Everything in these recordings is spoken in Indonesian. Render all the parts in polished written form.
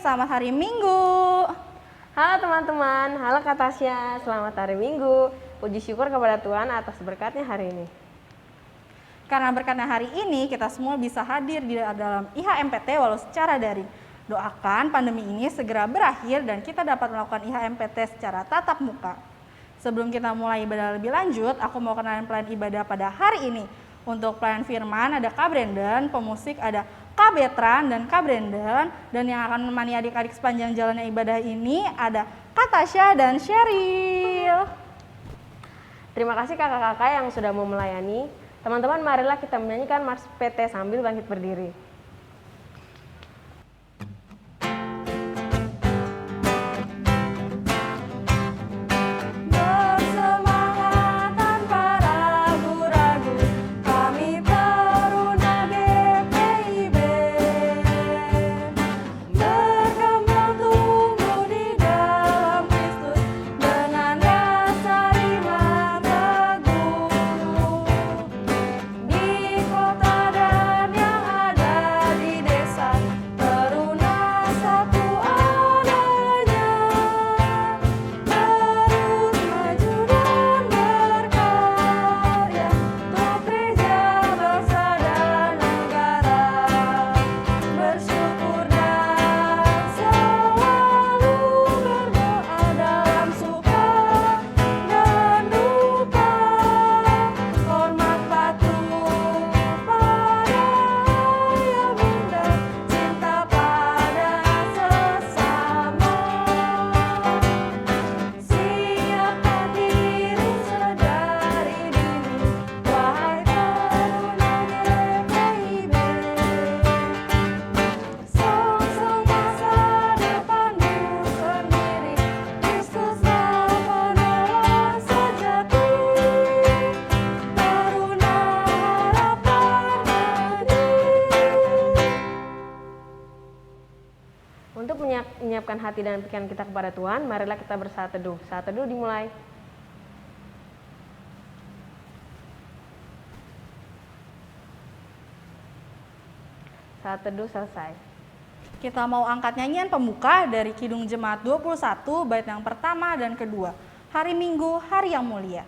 selamat hari Minggu. Halo teman-teman, halo Kak Tasya, selamat hari Minggu. Puji syukur kepada Tuhan atas berkatnya hari ini. Karena berkatnya hari ini, kita semua bisa hadir di dalam IHMPT walau secara daring. Doakan pandemi ini segera berakhir dan kita dapat melakukan IHMPT secara tatap muka. Sebelum kita mulai ibadah lebih lanjut, aku mau kenalin pelayan ibadah pada hari ini. Untuk pelayan firman ada Kak Brandon, pemusik ada Kak Betran dan Kak Brandon, dan yang akan menemani adik-adik sepanjang jalannya ibadah ini ada Kak Tasya dan Sheryl. Terima kasih kakak-kakak yang sudah mau melayani. Teman-teman, marilah kita menyanyikan Mars PT sambil bangkit berdiri. Untuk menyiapkan hati dan pikiran kita kepada Tuhan, marilah kita bersaat teduh. Saat teduh dimulai. Saat teduh selesai. Kita mau angkat nyanyian pembuka dari Kidung Jemaat 21, bait yang pertama dan kedua. Hari Minggu, hari yang mulia.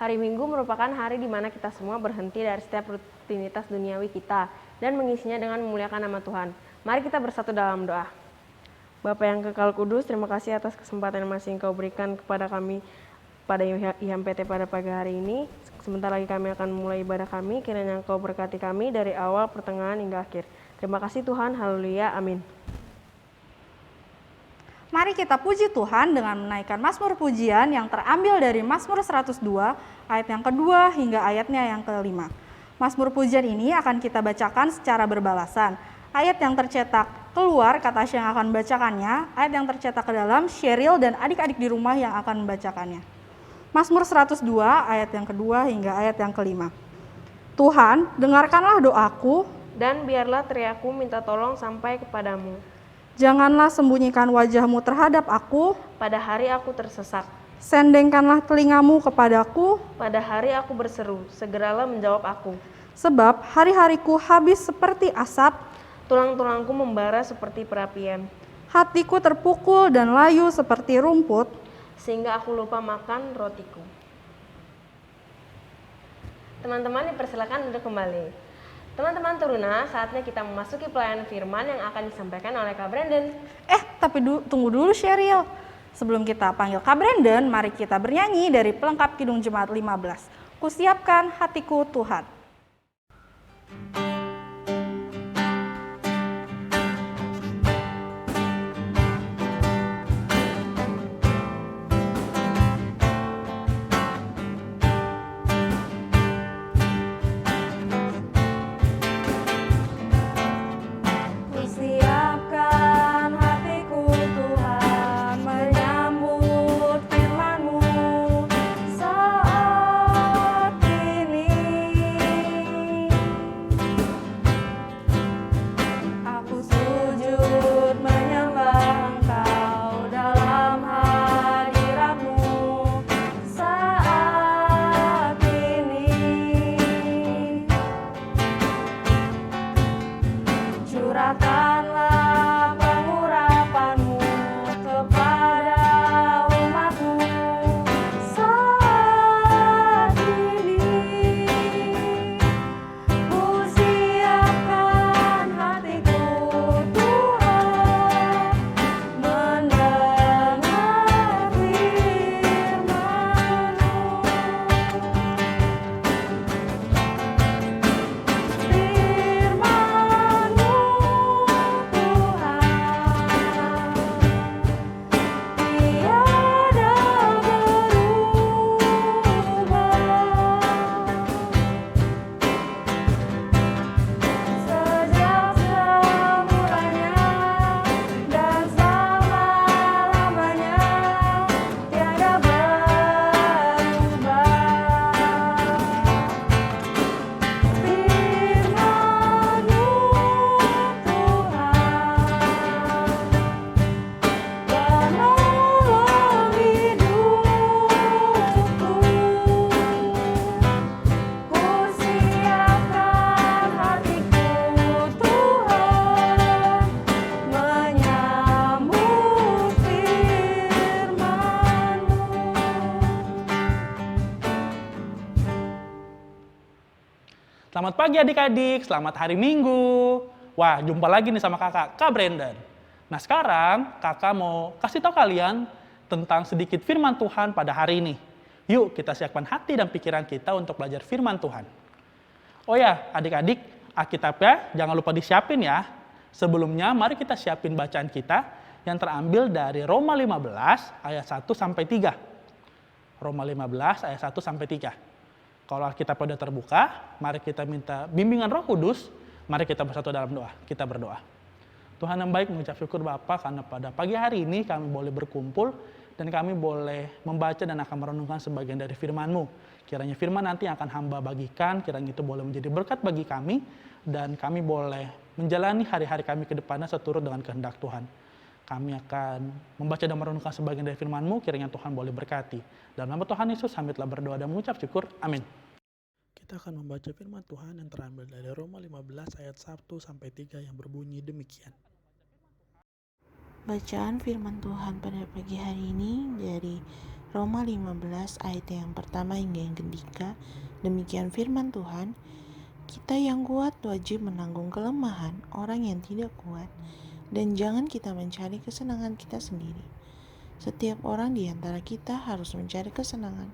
Hari Minggu merupakan hari di mana kita semua berhenti dari setiap rutinitas duniawi kita dan mengisinya dengan memuliakan nama Tuhan. Mari kita bersatu dalam doa. Bapa yang kekal kudus, terima kasih atas kesempatan yang masih Engkau berikan kepada kami pada IHMPT pada pagi hari ini. Sebentar lagi kami akan memulai ibadah kami, kiranya Engkau berkati kami dari awal, pertengahan, hingga akhir. Terima kasih Tuhan, haleluya, amin. Mari kita puji Tuhan dengan menaikkan Mazmur pujian yang terambil dari Mazmur 102 ayat yang kedua hingga ayatnya yang kelima. Mazmur pujian ini akan kita bacakan secara berbalasan. Ayat yang tercetak keluar, kata Tasya yang akan membacakannya. Ayat yang tercetak ke dalam, Sheryl dan adik-adik di rumah yang akan membacakannya. Mazmur 102 ayat yang kedua hingga ayat yang kelima. Tuhan, dengarkanlah doaku, dan biarlah teriakku minta tolong sampai kepadamu. Janganlah sembunyikan wajahmu terhadap aku, Pada hari aku tersesat, sendengkanlah telingamu kepadaku, pada hari aku berseru, segeralah menjawab aku. sebab hari-hariku habis seperti asap, Tulang-tulangku membara seperti perapian, hatiku terpukul dan layu seperti rumput. sehingga aku lupa makan rotiku. Teman-teman dipersilakan untuk kembali. Teman-teman Teruna, saatnya kita memasuki pelayanan firman yang akan disampaikan oleh Kak Brandon. Tapi tunggu dulu Sheryl. Sebelum kita panggil Kak Brandon, mari kita bernyanyi dari pelengkap Kidung Jemaat 15. Kusiapkan hatiku Tuhan. Kusiapkan hatiku Tuhan, menyambut firman-Mu saat ini. Aku sujud menyembah Engkau dalam hadirat-Mu saat ini. Curahkanlah pengurapan-Mu kepada umat-Mu saat ini. Kusiapkan hatiku Tuhan, mendengar firman-Mu. Firman-Mu Selamat pagi adik-adik, selamat hari Minggu. Wah, jumpa lagi nih sama kakak, Kak Brandon. Nah sekarang kakak mau kasih tahu kalian tentang sedikit firman Tuhan pada hari ini. Yuk kita siapkan hati dan pikiran kita untuk belajar firman Tuhan. Oh ya adik-adik, Alkitabnya jangan lupa disiapin ya. Sebelumnya mari kita siapin bacaan kita yang terambil dari Roma 15 ayat 1 sampai 3. Roma 15 ayat 1 sampai 3. Kalau Alkitab udah terbuka, mari kita minta bimbingan Roh Kudus, mari kita bersatu dalam doa. Kita berdoa. Tuhan yang baik, mengucap syukur Bapa karena pada pagi hari ini kami boleh berkumpul dan kami boleh membaca dan akan merenungkan sebagian dari firman-Mu. Kiranya firman nanti yang akan hamba bagikan, kiranya itu boleh menjadi berkat bagi kami dan kami boleh menjalani hari-hari kami ke depannya seturut dengan kehendak Tuhan. Kami akan membaca dan merenungkan sebagian dari firman-Mu, kiranya Tuhan boleh berkati. Dalam nama Tuhan Yesus, kami telah berdoa dan mengucap syukur. Amin. Kita akan membaca firman Tuhan yang terambil dari Roma 15 ayat 1 sampai 3 yang berbunyi demikian. Bacaan firman Tuhan pada pagi hari ini dari Roma 15 ayat yang pertama hingga yang ketiga. Demikian firman Tuhan, kita yang kuat wajib menanggung kelemahan orang yang tidak kuat, dan jangan kita mencari kesenangan kita sendiri. Setiap orang di antara kita harus mencari kesenangan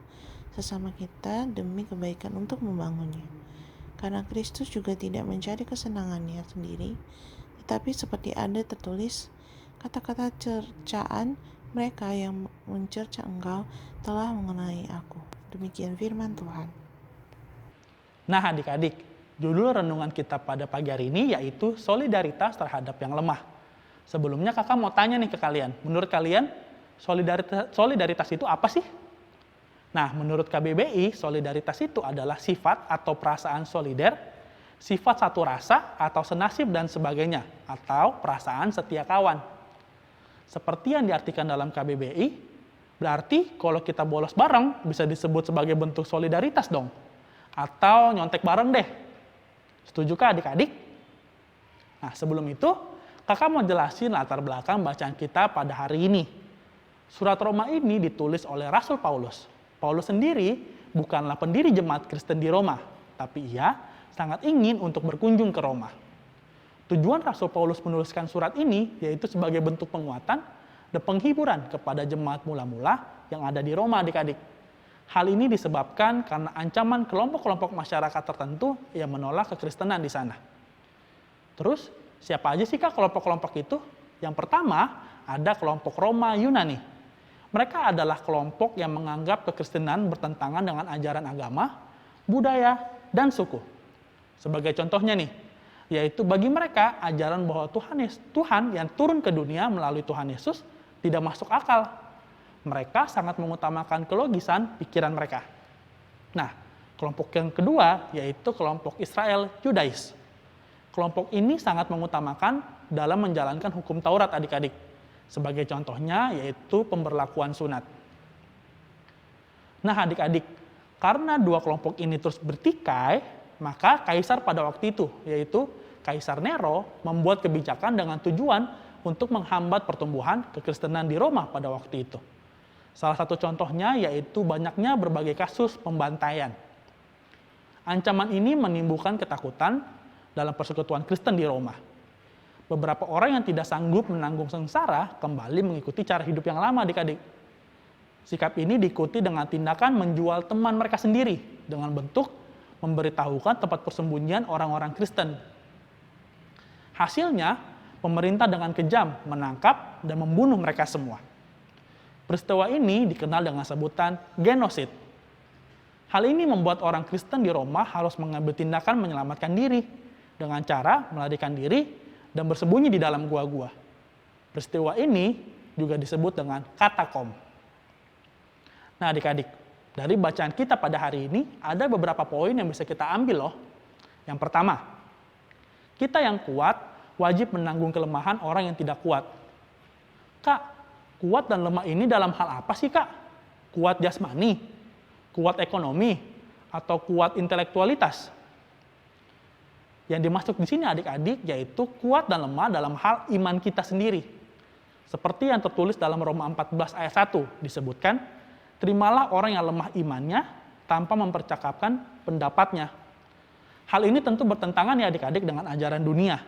sesama kita demi kebaikan untuk membangunnya. Karena Kristus juga tidak mencari kesenangannya sendiri, tetapi seperti ada tertulis, kata-kata cercaan mereka yang mencerca engkau telah mengenai aku. Demikian firman Tuhan. Nah adik-adik, judul renungan kita pada pagi hari ini yaitu solidaritas terhadap yang lemah. Sebelumnya kakak mau tanya nih ke kalian, menurut kalian solidaritas itu apa sih? Nah, menurut KBBI, solidaritas itu adalah sifat atau perasaan solider sifat satu rasa atau senasib dan sebagainya, atau perasaan setia kawan. Seperti yang diartikan dalam KBBI, berarti kalau kita bolos bareng bisa disebut sebagai bentuk solidaritas dong. Atau nyontek bareng deh. Setujukah adik-adik? Nah, sebelum itu, kakak mau jelasin latar belakang bacaan kita pada hari ini. Surat Roma ini ditulis oleh Rasul Paulus. Paulus sendiri bukanlah pendiri jemaat Kristen di Roma, tapi ia sangat ingin untuk berkunjung ke Roma. Tujuan Rasul Paulus menuliskan surat ini yaitu sebagai bentuk penguatan dan penghiburan kepada jemaat mula-mula yang ada di Roma, adik-adik. Hal ini disebabkan karena ancaman kelompok-kelompok masyarakat tertentu yang menolak kekristenan di sana. Terus, siapa aja sih Kak kelompok-kelompok itu? Yang pertama, ada kelompok Roma Yunani. Mereka adalah kelompok yang menganggap kekristenan bertentangan dengan ajaran agama, budaya, dan suku. Sebagai contohnya nih, yaitu bagi mereka ajaran bahwa Tuhan yang turun ke dunia melalui Tuhan Yesus tidak masuk akal. Mereka sangat mengutamakan kelogisan pikiran mereka. Nah, kelompok yang kedua yaitu kelompok Israel Yudais. Kelompok ini sangat mengutamakan dalam menjalankan hukum Taurat, adik-adik. Sebagai contohnya yaitu pemberlakuan sunat. Nah, adik-adik, karena dua kelompok ini terus bertikai, maka kaisar pada waktu itu, yaitu Kaisar Nero, membuat kebijakan dengan tujuan untuk menghambat pertumbuhan kekristenan di Roma pada waktu itu. Salah satu contohnya yaitu banyaknya berbagai kasus pembantaian. Ancaman ini menimbulkan ketakutan dalam persekutuan Kristen di Roma. Beberapa orang yang tidak sanggup menanggung sengsara kembali mengikuti cara hidup yang lama, adik-adik. Sikap ini diikuti dengan tindakan menjual teman mereka sendiri dengan bentuk memberitahukan tempat persembunyian orang-orang Kristen. Hasilnya, pemerintah dengan kejam menangkap dan membunuh mereka semua. Peristiwa ini dikenal dengan sebutan genosid. Hal ini membuat orang Kristen di Roma harus mengambil tindakan menyelamatkan diri dengan cara melarikan diri dan bersembunyi di dalam gua-gua. Peristiwa ini juga disebut dengan katakom. Nah, adik-adik, dari bacaan kita pada hari ini ada beberapa poin yang bisa kita ambil loh. Yang pertama, kita yang kuat wajib menanggung kelemahan orang yang tidak kuat. Kak, kuat dan lemah ini dalam hal apa sih, Kak? Kuat jasmani, kuat ekonomi, atau kuat intelektualitas? Yang dimaksud di sini adik-adik yaitu kuat dan lemah dalam hal iman kita sendiri. Seperti yang tertulis dalam Roma 14 ayat 1 disebutkan, terimalah orang yang lemah imannya tanpa mempercakapkan pendapatnya. Hal ini tentu bertentangan ya adik-adik dengan ajaran dunia.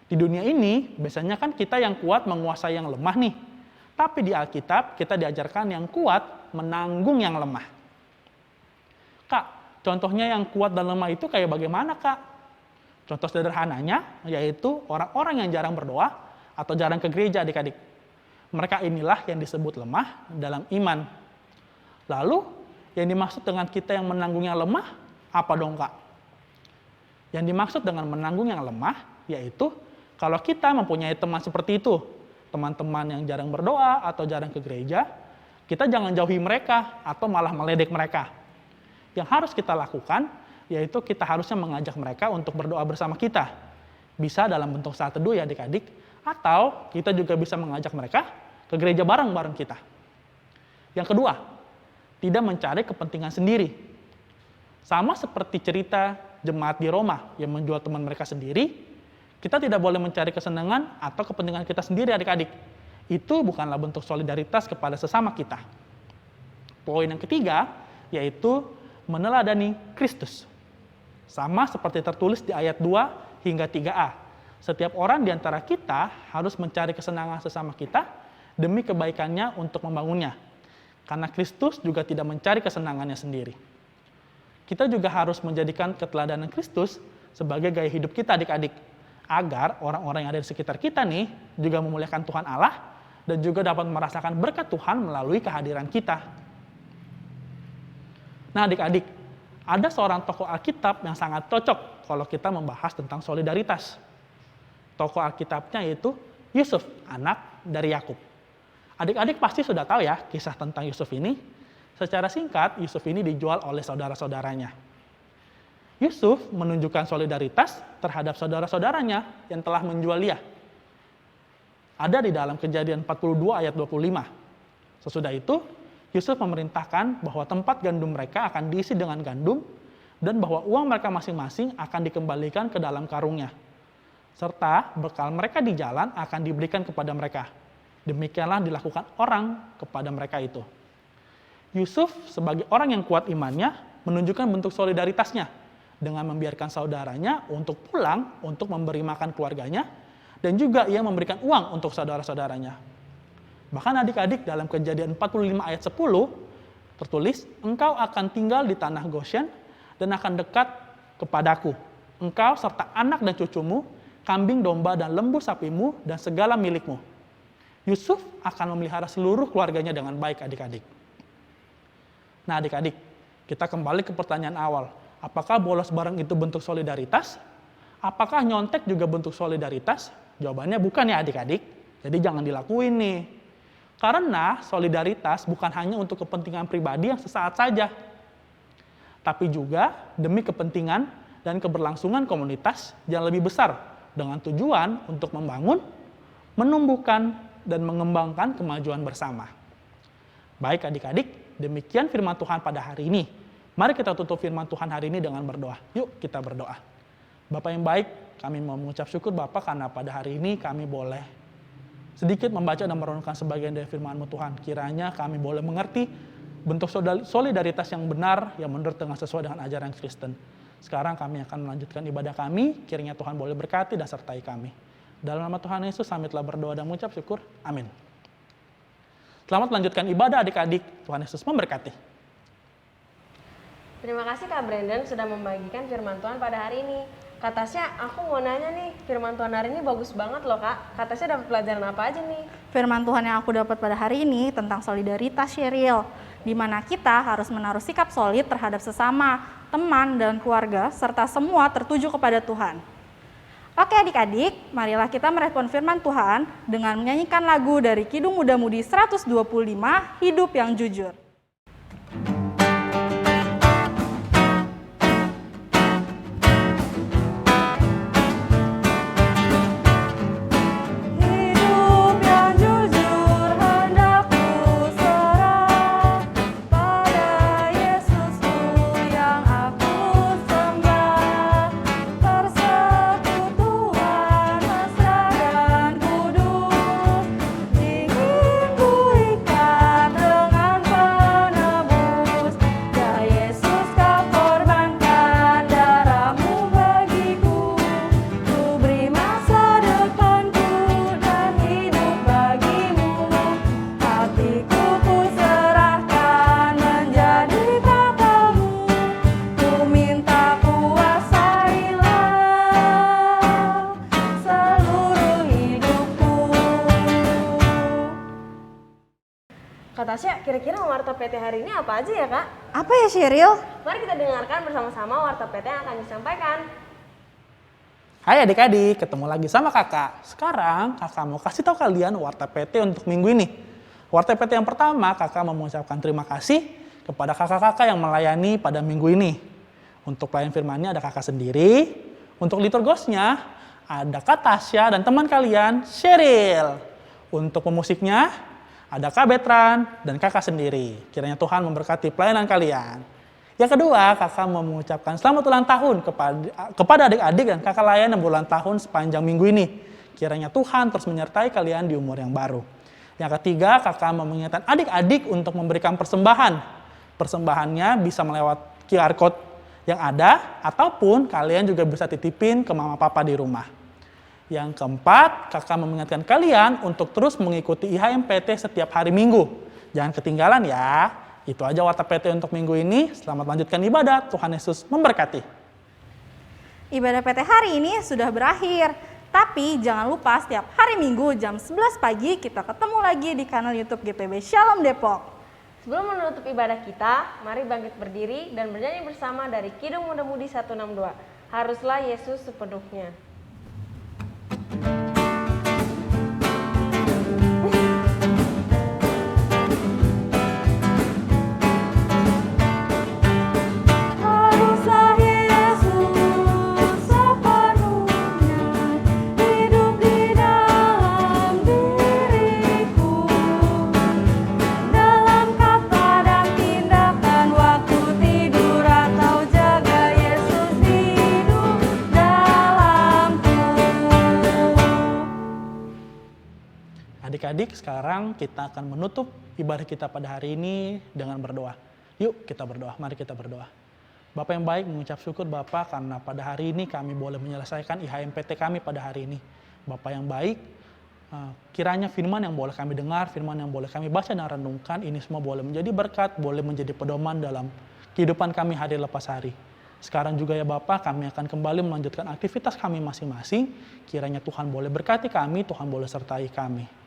Di dunia ini biasanya kan kita yang kuat menguasai yang lemah nih. Tapi di Alkitab kita diajarkan yang kuat menanggung yang lemah. Kak, contohnya yang kuat dan lemah itu kayak bagaimana, Kak? Contoh sederhananya yaitu orang-orang yang jarang berdoa atau jarang ke gereja, adik-adik. Mereka inilah yang disebut lemah dalam iman. Lalu yang dimaksud dengan kita yang menanggung yang lemah apa dong, Kak? Yang dimaksud dengan menanggung yang lemah yaitu kalau kita mempunyai teman seperti itu, teman-teman yang jarang berdoa atau jarang ke gereja, kita jangan jauhi mereka atau malah meledek mereka. Yang harus kita lakukan yaitu kita harusnya mengajak mereka untuk berdoa bersama kita. Bisa dalam bentuk saat teduh ya adik-adik, atau kita juga bisa mengajak mereka ke gereja bareng-bareng kita. Yang kedua, tidak mencari kepentingan sendiri. Sama seperti cerita jemaat di Roma yang menjual teman mereka sendiri, kita tidak boleh mencari kesenangan atau kepentingan kita sendiri adik-adik. Itu bukanlah bentuk solidaritas kepada sesama kita. Poin yang ketiga, yaitu meneladani Kristus. Sama seperti tertulis di ayat 2 hingga 3a. Setiap orang di antara kita harus mencari kesenangan sesama kita demi kebaikannya untuk membangunnya. Karena Kristus juga tidak mencari kesenangannya sendiri. Kita juga harus menjadikan keteladanan Kristus sebagai gaya hidup kita adik-adik. Agar orang-orang yang ada di sekitar kita nih juga memuliakan Tuhan Allah dan juga dapat merasakan berkat Tuhan melalui kehadiran kita. Nah adik-adik, ada seorang tokoh Alkitab yang sangat cocok kalau kita membahas tentang solidaritas. Tokoh Alkitabnya yaitu Yusuf, anak dari Yakub. Adik-adik pasti sudah tahu ya kisah tentang Yusuf ini. Secara singkat, Yusuf ini dijual oleh saudara-saudaranya. Yusuf menunjukkan solidaritas terhadap saudara-saudaranya yang telah menjual dia. Ada di dalam Kejadian 42 ayat 25. Sesudah itu, Yusuf memerintahkan bahwa tempat gandum mereka akan diisi dengan gandum dan bahwa uang mereka masing-masing akan dikembalikan ke dalam karungnya. Serta bekal mereka di jalan akan diberikan kepada mereka. Demikianlah dilakukan orang kepada mereka itu. Yusuf sebagai orang yang kuat imannya menunjukkan bentuk solidaritasnya dengan membiarkan saudaranya untuk pulang untuk memberi makan keluarganya dan juga ia memberikan uang untuk saudara-saudaranya. Bahkan adik-adik dalam Kejadian 45 ayat 10 tertulis, engkau akan tinggal di tanah Goshen dan akan dekat kepadaku. Engkau serta anak dan cucumu, kambing domba dan lembu sapimu dan segala milikmu. Yusuf akan memelihara seluruh keluarganya dengan baik adik-adik. Nah adik-adik, kita kembali ke pertanyaan awal. Apakah bolos bareng itu bentuk solidaritas? Apakah nyontek juga bentuk solidaritas? Jawabannya bukan ya adik-adik. Jadi jangan dilakuin nih. Karena solidaritas bukan hanya untuk kepentingan pribadi yang sesaat saja. Tapi juga demi kepentingan dan keberlangsungan komunitas yang lebih besar dengan tujuan untuk membangun, menumbuhkan, dan mengembangkan kemajuan bersama. Baik adik-adik, demikian firman Tuhan pada hari ini. Mari kita tutup firman Tuhan hari ini dengan berdoa. Yuk kita berdoa. Bapak yang baik, kami mau mengucap syukur Bapak karena pada hari ini kami boleh sedikit membaca dan merenungkan sebagian dari firman-Mu Tuhan. Kiranya kami boleh mengerti bentuk solidaritas yang benar yang menurut dengan sesuai dengan ajaran Kristen. Sekarang kami akan melanjutkan ibadah kami, kiranya Tuhan boleh berkati dan sertai kami. Dalam nama Tuhan Yesus, kami telah berdoa dan mengucap syukur. Amin. Selamat melanjutkan ibadah adik-adik. Tuhan Yesus memberkati. Terima kasih Kak Brandon sudah membagikan firman Tuhan pada hari ini. Kak Tasya, aku mau nanya nih, firman Tuhan hari ini bagus banget loh Kak. Kak Tasya dapat pelajaran apa aja nih? Firman Tuhan yang aku dapat pada hari ini tentang solidaritas Sheryl, di mana kita harus menaruh sikap solid terhadap sesama, teman, dan keluarga, serta semua tertuju kepada Tuhan. Oke adik-adik, marilah kita merespon firman Tuhan dengan menyanyikan lagu dari Kidung Muda-Mudi 125, Hidup yang Jujur. Kak Tasya, kira-kira warta PT hari ini apa aja ya Kak? Apa ya Sheryl? Mari kita dengarkan bersama-sama warta PT yang akan disampaikan. Hai adik-adik, ketemu lagi sama kakak. Sekarang kakak mau kasih tahu kalian warta PT untuk minggu ini. Warta PT yang pertama, kakak mau mengucapkan terima kasih kepada kakak-kakak yang melayani pada minggu ini. Untuk pelayan firmannya ada kakak sendiri. Untuk liturgosnya ada Kak Tasya dan teman kalian, Sheryl. Untuk pemusiknya ada Kak Betran dan kakak sendiri. Kiranya Tuhan memberkati pelayanan kalian. Yang kedua, kakak mau mengucapkan selamat ulang tahun kepada adik-adik dan kakak layan yang berulang tahun sepanjang minggu ini. Kiranya Tuhan terus menyertai kalian di umur yang baru. Yang ketiga, kakak mau mengingatkan adik-adik untuk memberikan persembahan. Persembahannya bisa melewat QR Code yang ada, ataupun kalian juga bisa titipin ke mama papa di rumah. Yang keempat, kakak mengingatkan kalian untuk terus mengikuti IHMPT setiap hari Minggu. Jangan ketinggalan ya. Itu aja warta PT untuk minggu ini. Selamat lanjutkan ibadah. Tuhan Yesus memberkati. Ibadah PT hari ini sudah berakhir. Tapi jangan lupa setiap hari Minggu jam 11 pagi kita ketemu lagi di kanal YouTube GPB Shalom Depok. Sebelum menutup ibadah kita, mari bangkit berdiri dan bernyanyi bersama dari Kidung Muda-Mudi 162. Haruslah Yesus sepenuhnya. Haruslah Yesus Adik-adik, sekarang kita akan menutup ibadah kita pada hari ini dengan berdoa. Yuk kita berdoa, mari kita berdoa. Bapak yang baik, mengucap syukur Bapak karena pada hari ini kami boleh menyelesaikan IHMPT kami pada hari ini. Bapak yang baik, kiranya firman yang boleh kami dengar, firman yang boleh kami baca dan renungkan, ini semua boleh menjadi berkat, boleh menjadi pedoman dalam kehidupan kami hari lepas hari. Sekarang juga ya Bapak, kami akan kembali melanjutkan aktivitas kami masing-masing. Kiranya Tuhan boleh berkati kami, Tuhan boleh sertai kami.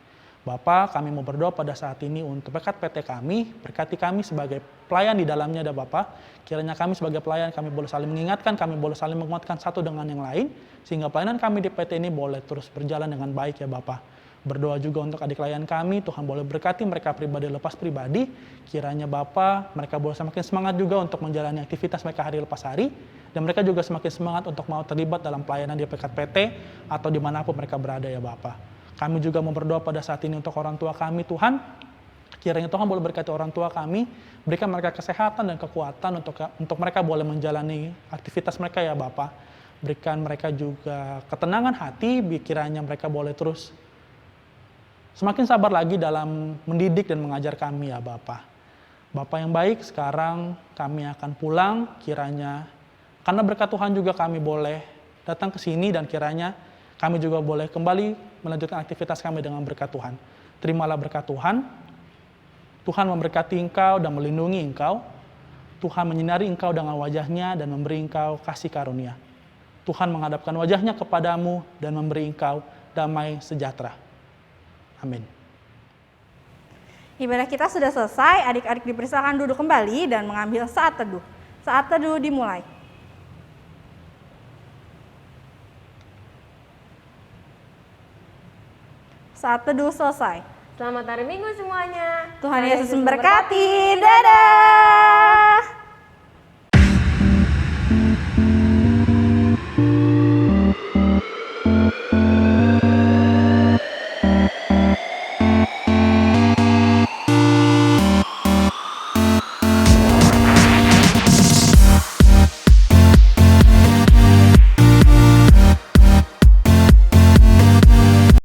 Bapak, kami mau berdoa pada saat ini untuk berkat PT kami, berkati kami sebagai pelayan di dalamnya ada Bapak. Kiranya kami sebagai pelayan, kami boleh saling mengingatkan, kami boleh saling menguatkan satu dengan yang lain, sehingga pelayanan kami di PT ini boleh terus berjalan dengan baik ya Bapak. Berdoa juga untuk adik klien kami, Tuhan boleh berkati mereka pribadi lepas pribadi. Kiranya Bapak, mereka boleh semakin semangat juga untuk menjalani aktivitas mereka hari lepas hari. Dan mereka juga semakin semangat untuk mau terlibat dalam pelayanan di pekat PT atau dimanapun mereka berada ya Bapak. Kami juga mau berdoa pada saat ini untuk orang tua kami Tuhan. Kiranya Tuhan boleh berkati orang tua kami, berikan mereka kesehatan dan kekuatan untuk mereka boleh menjalani aktivitas mereka ya Bapak. Berikan mereka juga ketenangan hati, kiranya mereka boleh terus semakin sabar lagi dalam mendidik dan mengajar kami ya Bapak. Bapak yang baik, sekarang kami akan pulang, kiranya karena berkat Tuhan juga kami boleh datang ke sini dan kiranya kami juga boleh kembali melanjutkan aktivitas kami dengan berkat Tuhan. Terimalah berkat Tuhan. Tuhan memberkati engkau dan melindungi engkau. Tuhan menyinari engkau dengan wajahnya dan memberi engkau kasih karunia. Tuhan menghadapkan wajahnya kepadamu dan memberi engkau damai sejahtera. Amin. Ibadah kita sudah selesai, adik-adik dipersilakan duduk kembali dan mengambil saat teduh. Saat teduh dimulai. Saat teduh selesai. Selamat hari Minggu semuanya. Tuhan Yesus memberkati. Dadah.